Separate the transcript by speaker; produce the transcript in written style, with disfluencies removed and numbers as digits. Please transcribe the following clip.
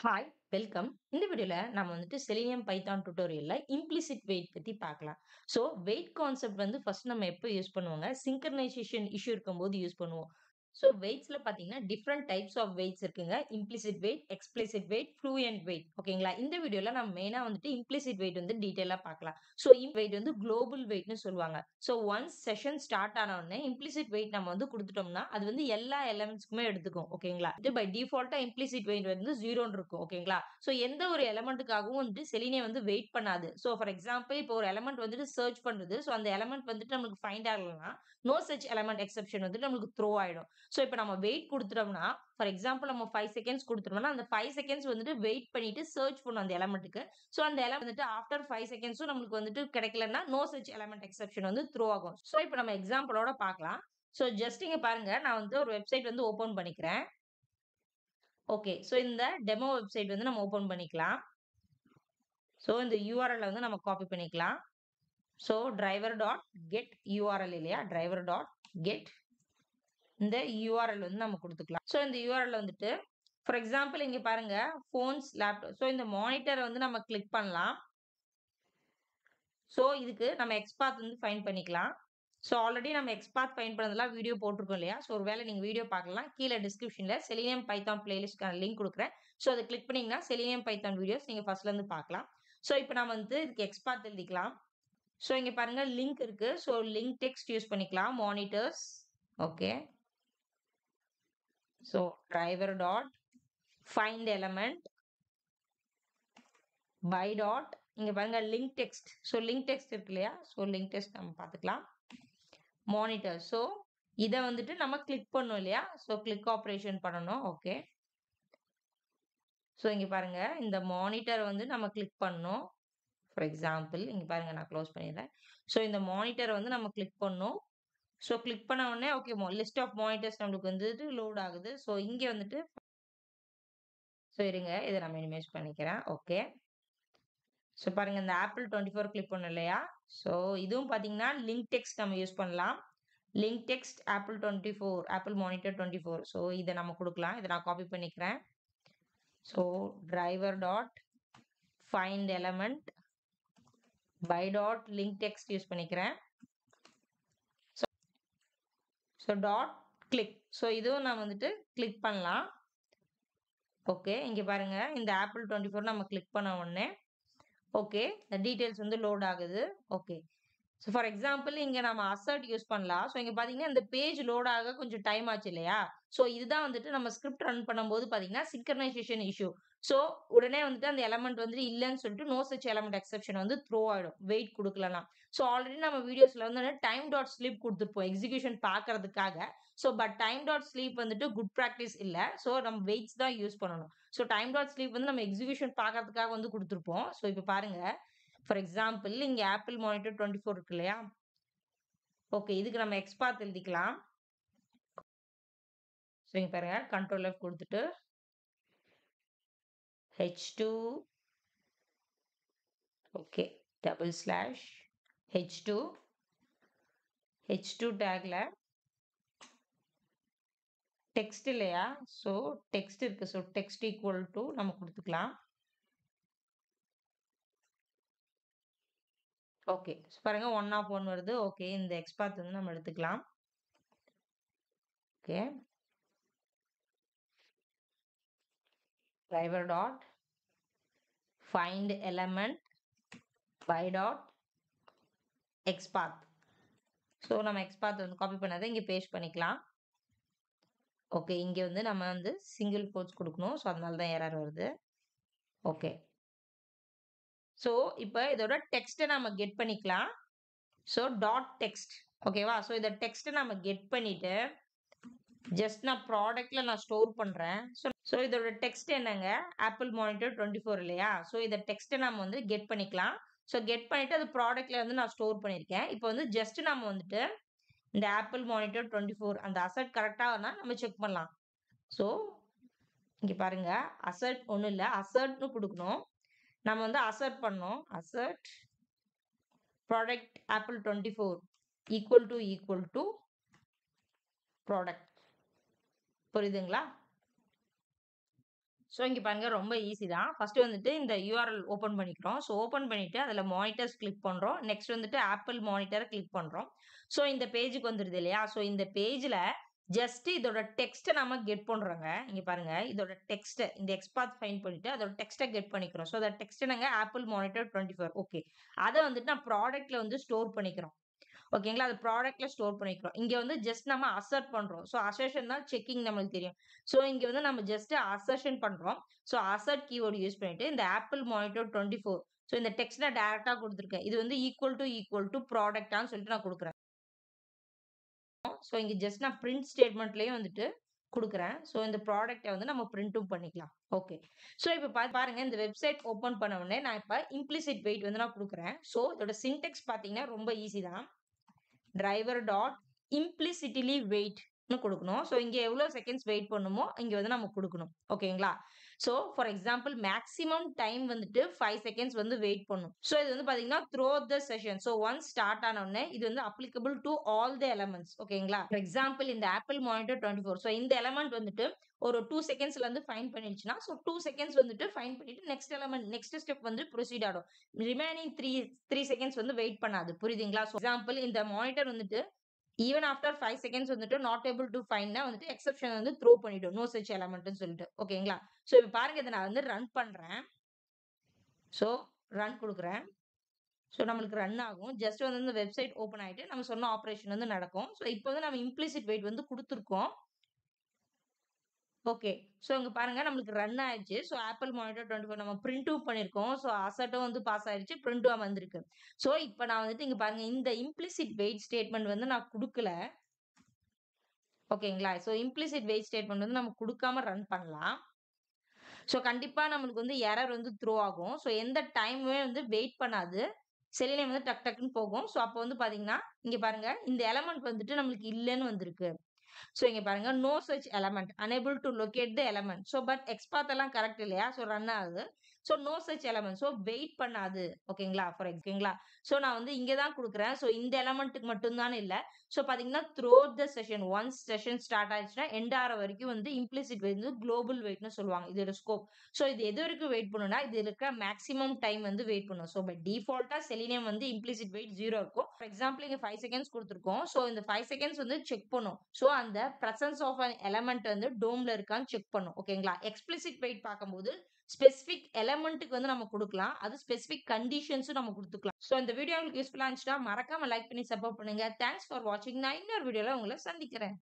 Speaker 1: Hi, welcome. இந்த வீடியோல நம்ம வந்துட்டு செலினியம் பைத்தான் டியூட்டோரியல்ல இம்ப்ளிசிட் வெயிட் பத்தி பார்க்கலாம். ஸோ வெயிட் கான்செப்ட் வந்து ஃபர்ஸ்ட் நம்ம எப்போ யூஸ் பண்ணுவோங்க? சிங்க்ரனைசேஷன் இஷ்யூ இருக்கும்போது யூஸ் பண்ணுவோம். ஸோ வெயிட்ஸ்ல பார்த்தீங்கன்னா, டிஃபரெண்ட் டைப்ஸ் ஆஃப் வெயிட்ஸ் இருக்குங்க. Implicit wait, explicit wait, fluent wait. ஓகேங்களா? இந்த வீடியோல நம்ம மெயினா வந்துட்டு இம்ப்ளிசிட் வெயிட் வந்து டீடைலா பார்க்கலாம். ஸோ வெயிட் வந்து குளோபல் வெயிட்ன்னு சொல்லுவாங்க. ஸோ ஒன்ஸ் செஷன் ஸ்டார்ட் ஆன உடனே இம்ப்ளிசிட் வெயிட் நம்ம வந்து குடுத்துட்டோம்னா, அது வந்து எல்லா எலிமெண்ட்ஸ்க்குமே எடுத்துக்கும். ஓகேங்களா? இது பை டிஃபால்ட்டா இம்ப்ளிசிட் வெயிட் வந்து 0ன்னு இருக்கும். ஓகேங்களா? ஸோ எந்த ஒரு எலிமெண்ட்டுக்காகவும் வந்துட்டு செலினியம் வந்து வெயிட் பண்ணாது. ஸோ ஃபார் எக்ஸாம்பிள் இப்போ ஒரு எலிமெண்ட் வந்துட்டு சர்ச் பண்றது. ஸோ அந்த எலிமெண்ட் வந்துட்டு நமக்கு ஃபைண்ட் ஆகலன்னா, நோ சச் எலிமெண்ட் எக்செப்ஷன் வந்துட்டு நமக்கு த்ரோ ஆயிடும். ஸோ இப்ப நம்ம வெயிட் குடுத்துட்டோம்னா, ஃபார் எக்ஸாம்பிள் நம்ம 5 செகண்ட்ஸ் குடுத்துட்டோம்னா, அந்த 5 செகண்ட்ஸ் வந்துட்டு வெயிட் பண்ணிட்டு சர்ச் பண்ணும் அந்த எலிமெண்ட்க்கு. ஸோ அந்த எலிமெண்ட் வந்துட்டு ஆஃப்டர் 5 செகண்ட்ஸும் நம்மளுக்கு வந்துட்டு கிடைக்கலன்னா, நோ சச் எலிமெண்ட் எக்செப்ஷன் வந்து த்ரோ ஆகும். ஸோ இப்ப நம்ம எக்ஸாம்பிளோட பார்க்கலாம். ஸோ ஜஸ்ட் இங்க பாருங்க, நான் வந்து ஒரு வெப்சைட் வந்து ஓப்பன் பண்ணிக்கிறேன். ஓகே. ஸோ இந்த டெமோ வெப்சைட் வந்து நம்ம ஓப்பன் பண்ணிக்கலாம். ஸோ இந்த யுஆர்எல் வந்து நம்ம காப்பி பண்ணிக்கலாம். So driver dot get URL இல்லையா? driver டாட் கெட் இந்த யுஆர்எல் வந்து நம்ம குடுத்துக்கலாம். ஸோ இந்த யுஆர்எல் வந்துட்டு ஃபார் எக்ஸாம்பிள் இங்க பாருங்க ஃபோன்ஸ், லேப்டாப். ஸோ இந்த மானிட்டர் வந்து நம்ம கிளிக் பண்ணலாம். ஸோ இதுக்கு நம்ம எக்ஸ்பாத் வந்து ஃபைண்ட் பண்ணிக்கலாம். ஸோ ஆல்ரெடி நம்ம எக்ஸ்பாத் ஃபைண்ட் பண்ணதெல்லாம் வீடியோ போட்டிருக்கோம் இல்லையா? ஸோ ஒருவேளை நீங்க வீடியோ பார்க்கலாம். கீழ டிஸ்கிரிப்ஷன்ல செலினியம் பைத்தான் பிளேலிஸ்ட்க்கான லிங்க் குடுக்குறேன். ஸோ அத கிளிக் பண்ணீங்கன்னா செலினியம் பைத்தான் வீடியோஸ் நீங்க ஃபர்ஸ்ட்ல இருந்து பார்க்கலாம். ஸோ இப்ப நம்ம வந்து இதுக்கு எக்ஸ்பாத் எழுதிக்கலாம். ஸோ இங்க பாருங்க லிங்க் இருக்கு. ஸோ லிங்க் டெக்ஸ்ட் யூஸ் பண்ணிக்கலாம். Monitors. Okay. So driver dot find element by dot இங்க பாருங்க link text. So link text இருக்கு இல்லையா? ஸோ லிங்க் டெக்ஸ்ட் நம்ம பார்த்துக்கலாம். மானிட்டர். ஸோ இத வந்துட்டு நம்ம கிளிக் பண்ணோம் இல்லையா? ஸோ கிளிக் ஆப்பரேஷன் பண்ணணும். ஓகே. ஸோ இங்க பாருங்க இந்த மானிட்டர் வந்து நம்ம கிளிக் பண்ணணும். ஃபார் எக்ஸாம்பிள் இங்க பாருங்க நான் க்ளோஸ் பண்ணிடுறேன். ஸோ இந்த மானிட்டர் வந்து நம்ம கிளிக் பண்ணணும். ஸோ கிளிக் பண்ண உடனே ஓகே லிஸ்ட் ஆஃப் மானிட்டர்ஸ் நம்மளுக்கு வந்துட்டு லோட் ஆகுது. ஸோ இங்க வந்துட்டு ஸோ இருங்க இத நான் மினிமைஸ் பண்ணிக்கிறேன். ஓகே. ஸோ பாருங்க இந்த ஆப்பிள் 24 கிளிக் பண்ணோம் இல்லையா? ஸோ இதுவும் பார்த்தீங்கன்னா லிங்க் டெக்ஸ்ட் நம்ம யூஸ் பண்ணலாம். Link text Apple 24 Apple monitor 24. So இத நம்ம குடுக்கலாம். இத நான் காப்பி பண்ணிக்கிறேன். So driver dot find element by dot link text use பண்ணிக்கிறேன். So dot click. ஸோ இதுவும் நான் வந்துட்டு கிளிக் பண்ணலாம். ஓகே. இங்க பாருங்க இந்த ஆப்பிள் 24 நம்ம கிளிக் பண்ண உடனே ஓகே. இந்த டீடைல்ஸ் வந்து லோட் ஆகுது. ஓகே. ஸோ ஃபார் எக்ஸாம்பிள் இங்க நம்ம அசர்ட் யூஸ் பண்ணலாம். ஸோ இங்க பார்த்தீங்கன்னா இந்த பேஜ் லோட் ஆக கொஞ்சம் டைம் ஆச்சு இல்லையா? ஸோ இதுதான் வந்துட்டு நம்ம ஸ்கிரிப்ட் ரன் பண்ணும்போது பார்த்தீங்கன்னா சிங்க்ரனைசேஷன் இஷ்யூ. ஸோ உடனே வந்துட்டு அந்த எலிமெண்ட் வந்து இல்லன்னு சொல்லிட்டு நோ சச் எலிமெண்ட் எக்செப்ஷன் வந்து த்ரோ ஆயிடும். வெயிட் குடுக்கலன்னா. ஸோ ஆல்ரெடி நம்ம வீடியோஸ்ல வந்து டைம் டாட் ஸ்லீப் குடுத்துருப்போம் எக்ஸிகியூஷன் பார்க்கறதுக்காக. So but time dot sleep வந்துட்டு குட் பிராக்டிஸ் இல்ல. ஸோ நம்ம வெயிட்ஸ் தான் யூஸ் பண்ணணும். ஸோ டைம் டாட் ஸ்லீப் வந்து நம்ம எக்ஸிகியூஷன் பார்க்கறதுக்காக வந்து குடுத்துருப்போம். ஸோ இப்ப பாருங்க ஃபார் எக்ஸாம்பிள் இங்க ஆப்பிள் மானிட்டர் 24 இருக்கு இல்லையா? ஓகே. இதுக்கு நம்ம எக்ஸ்பாத் எழுதிக்கலாம். ஸோ இங்க பாருங்க கண்ட்ரோல் எஃப் குடுத்துட்டு H2 okay double slash H2 டேக்ல டெக்ஸ்ட் இல்லையா? ஸோ டெக்ஸ்ட் இருக்கு. ஸோ டெக்ஸ்ட் ஈக்குவல் டூ நம்ம குடுத்துக்கலாம். ஓகே. பாருங்க 1 ஆஃப் 1 வருது. ஓகே. இந்த எக்ஸ்பாத் வந்து நம்ம எடுத்துக்கலாம். Okay. driver dot find element by dot xpath. So நம்ம எக்ஸ்பாத் வந்து காப்பி பண்ணதை இங்க பேஸ்ட் பண்ணிக்கலாம். ஓகே. இங்க வந்து நம்ம வந்து சிங்கிள் கோட்ஸ் குடுக்கணும். ஸோ அதனால தான் எரர் வருது. ஓகே. ஸோ இப்ப இதோட டெக்ஸ்ட்ட நாம கெட் பண்ணிக்கலாம். So dot text. ஓகேவா? ஸோ இத டெக்ஸ்ட்ட நாம கெட் பண்ணிட்டு ஜஸ்ட் நான் ப்ராடக்ட்ல நான் ஸ்டோர் பண்றேன். ஸோ இதோட டெக்ஸ்ட் என்னங்க? ஆப்பிள் மானிட்டர் 24 இல்லையா? ஸோ இத டெக்ஸ்ட்ட நாம வந்து கெட் பண்ணிக்கலாம். ஸோ கெட் பண்ணிட்டு அது ப்ராடக்ட்ல வந்து நான் ஸ்டோர் பண்ணியிருக்கேன். இப்போ வந்து ஜஸ்ட் நாம வந்துட்டு இந்த ஆப்பிள் மானிட்டர் 24 அந்த அசெட் கரெக்ட்டா நம்ம செக் பண்ணலாம். ஸோ இங்க பாருங்க அசெட் ஒண்ணும் இல்ல. அசர்ட்ன்னு குடுக்கணும். நம்ம வந்து அசர்ட் பண்ணோம். Assert product apple 24 equal to product. புரியுதுங்களா? ஸோ இங்க பாருங்க ரொம்ப ஈஸி தான். ஃபர்ஸ்ட் வந்துட்டு இந்த யுஆர்எல் ஓப்பன் பண்ணிக்கிறோம். ஸோ ஓப்பன் பண்ணிட்டு அதுல மானிட்டர்ஸ் கிளிக் பண்றோம். நெக்ஸ்ட் வந்துட்டு ஆப்பிள் மானிட்டர கிளிக் பண்றோம். ஸோ இந்த பேஜ்க்கு வந்துருது இல்லையா? ஸோ இந்த பேஜ்ல ஜஸ்ட் இதோட டெக்ஸ்ட்ட நாம கெட் பண்றோங்க. இங்க பாருங்க. இதோட டெக்ஸ்ட்ட இந்த எக்ஸ்பாத் ஃபைண்ட் பண்ணிட்டு அதோட டெக்ஸ்ட்ட கெட் பண்ணிக்கிறோம். ஸோ அந்த டெக்ஸ்ட் என்னங்க ஆப்பிள் மானிட்டர் 24 ஓகே. அத வந்துட்டு நான் ப்ராடக்ட்ல வந்து ஸ்டோர் பண்ணிக்கிறோம். ஓகேங்களா? அது ப்ராடக்ட்ல ஸ்டோர் பண்ணிக்கிறோம். இங்க வந்து ஜஸ்ட் நம்ம அசர்ட் பண்றோம். ஸோ அசர்ஷன் தான் செக்கிங் நம்மளுக்கு தெரியும். ஸோ இங்க வந்து நம்ம ஜஸ்ட் அசர்ஷன் பண்றோம். ஸோ அசர்ட் கீவர்ட் யூஸ் பண்ணிட்டு இந்த ஆப்பிள் மானிட்டர் 24 ஸோ இந்த டெக்ஸ்ட் நான் டைரக்ட்டா குடுத்துருக்கேன். இது வந்து ஈக்குவல் டூ ப்ராடக்ட்டான்னு சொல்லிட்டு நான் குடுக்குறேன். ஸோ இங்க ஜஸ்ட் நான் பிரிண்ட் ஸ்டேட்மென்ட்லயும் வந்துட்டு குடுக்குறேன். ஸோ இந்த ப்ராடக்ட்ட வந்து நம்ம பிரிண்ட்டும் பண்ணிக்கலாம். ஓகே. ஸோ இப்ப பாருங்க இந்த வெப்சைட் ஓப்பன் பண்ண உடனே நான் இப்ப இம்ப்ளிசிட் வெயிட் வந்து நான் குடுக்குறேன். ஸோ இதோட சின்டாக்ஸ் பார்த்தீங்கன்னா ரொம்ப ஈஸி தான். டிரைவர் டாட் இம்ப்ளிசிட்லி வெயிட்னு கொடுக்கணும். ஸோ இங்க எவ்வளவு செகண்ட்ஸ் வெயிட் பண்ணுமோ இங்க வந்து நம்ம கொடுக்கணும். ஓகேங்களா? So for example maximum time வந்துட்டு 5 செகண்ட்ஸ் வந்து வெயிட் பண்ணும். ஸோ இது வந்து பாத்தீங்கன்னா through the session. So once start ஆன உடனே இது வந்து applicable to all the elements. ஓகேங்களா? ஃபார் எக்ஸாம்பிள் இந்த ஆப்பிள் மானிட்டர் 24 ஸோ இந்த எலமெண்ட் வந்துட்டு ஒரு 2 செகண்ட்ஸ்ல இருந்து ஃபைண்ட் பண்ணிடுச்சுன்னா, ஸோ 2 செகண்ட்ஸ் வந்துட்டு ஃபைண்ட் பண்ணிட்டு நெக்ஸ்ட் எலமெண்ட் நெக்ஸ்ட் ஸ்டெப் வந்து ப்ரொசீட் ஆகும். ரிமைனிங் 3 செகண்ட்ஸ் வந்து வெயிட் பண்ணாது. புரியுதுங்களா? ஸோ எக்ஸாம்பிள் இந்த மானிட்டர் வந்துட்டு ஈவன் ஆஃப்டர் 5 செகண்ட்ஸ் வந்துட்டு நாட் ஏபிள் டு ஃபைண்ட்னா வந்துட்டு எக்ஸெப்ஷன் வந்து த்ரோ பண்ணிடும். நோ சச் எலமெண்ட்னு சொல்லிட்டு. ஓகேங்களா? ஸோ இப்ப பாருங்க இத நான் வந்து ரன் பண்றேன். ஸோ ரன் குடுக்குறேன். ஸோ நம்மளுக்கு ரன் ஆகும். ஜஸ்ட் வந்து இந்த வெப்சைட் ஓப்பன் ஆயிட்டு நம்ம சொன்ன ஆப்பரேஷன் வந்து நடக்கும். ஸோ இப்போ வந்து நம்ம இம்ப்ளிசிட் வெயிட் வந்து குடுத்துருக்கோம். ஓகே. ஸோ இங்க பாருங்க நம்மளுக்கு ரன் ஆயிடுச்சு. ஸோ ஆப்பிள் மானிட்டர் 24 நம்ம பிரிண்ட்டும் பண்ணியிருக்கோம். ஸோ அசெட்டும் வந்து பாஸ் ஆயிடுச்சு. பிரிண்ட்டும் வந்திருக்கு. ஸோ இப்ப நான் வந்துட்டு இங்க பாருங்க இந்த இம்ப்ளிசிட் வெயிட் ஸ்டேட்மெண்ட் வந்து நான் குடுக்கல. ஓகேங்களா? ஸோ இம்ப்ளிசிட் வெயிட் ஸ்டேட்மெண்ட் வந்து நம்ம குடுக்காம ரன் பண்ணலாம். ஸோ கண்டிப்பா நம்மளுக்கு வந்து எரர் வந்து த்ரோ ஆகும். ஸோ எந்த டைமுமே வந்து வெயிட் பண்ணாது. செலினியம் வந்து டக் டக்குன்னு போகும். ஸோ அப்போ வந்து பாத்தீங்கன்னா, இங்க பாருங்க இந்த எலமெண்ட் வந்துட்டு நம்மளுக்கு இல்லன்னு வந்திருக்கு. ஸோ இங்க பாருங்க no such element unable to locate the element. So but xpath எல்லாம் கரெக்ட் இல்லையா? ஸோ ரன் ஆகுது. So no such element. So wait பண்ணாது. ஓகேங்களா? ஓகேங்களா? ஸோ நான் வந்து இங்க தான் குடுக்குறேன். ஸோ இந்த எலமெண்ட்க்கு மட்டும் தான் இல்ல. ஸோ பாத்தீங்கன்னா throughout the session once session start ஆயிடுச்சுன்னா எண்ட் ஆற வரைக்கும் வந்து இம்ப்ளிசிட் வெயிட் வந்து குளோபல் வெயிட்னு சொல்லுவாங்க. இதோட ஸ்கோப். ஸோ இது எது வரைக்கும் வெயிட் பண்ணும்னா, இது இருக்க மேக்ஸிமம் டைம் வந்து வெயிட் பண்ணும். ஸோ பை டிஃபால்ட்டா செலினியம் வந்து இம்ப்ளிசிட் வெயிட் 0 இருக்கும். ஃபார் எக்ஸாம்பிள் இங்க 5 செகண்ட்ஸ் குடுத்துருக்கோம். ஸோ இந்த 5 செகண்ட்ஸ் வந்து செக் பண்ணும். ஸோ அந்த பிரசன்ஸ் ஆஃப் அன் எலமெண்ட் வந்து டோம்ல இருக்கான்னு செக் பண்ணும். ஓகேங்களா? எக்ஸ்பிளிசிட் வெயிட் பார்க்கும்போது ஸ்பெசிபிக் எலமெண்ட்க்கு வந்து நம்ம குடுக்கலாம். அது ஸ்பெசிபிக் கண்டிஷன்ஸும் நம்ம குடுத்துக்கலாம். ஸோ இந்த வீடியோ உங்களுக்கு யூஸ்ஃபுல்லா இருந்துச்சுன்னா மறக்காம லைக் பண்ணி சப்போர்ட் பண்ணுங்க. தேங்க்ஸ் ஃபார் வாட்சிங். நான் இன்னொரு வீடியோல உங்கள சந்திக்கிறேன்.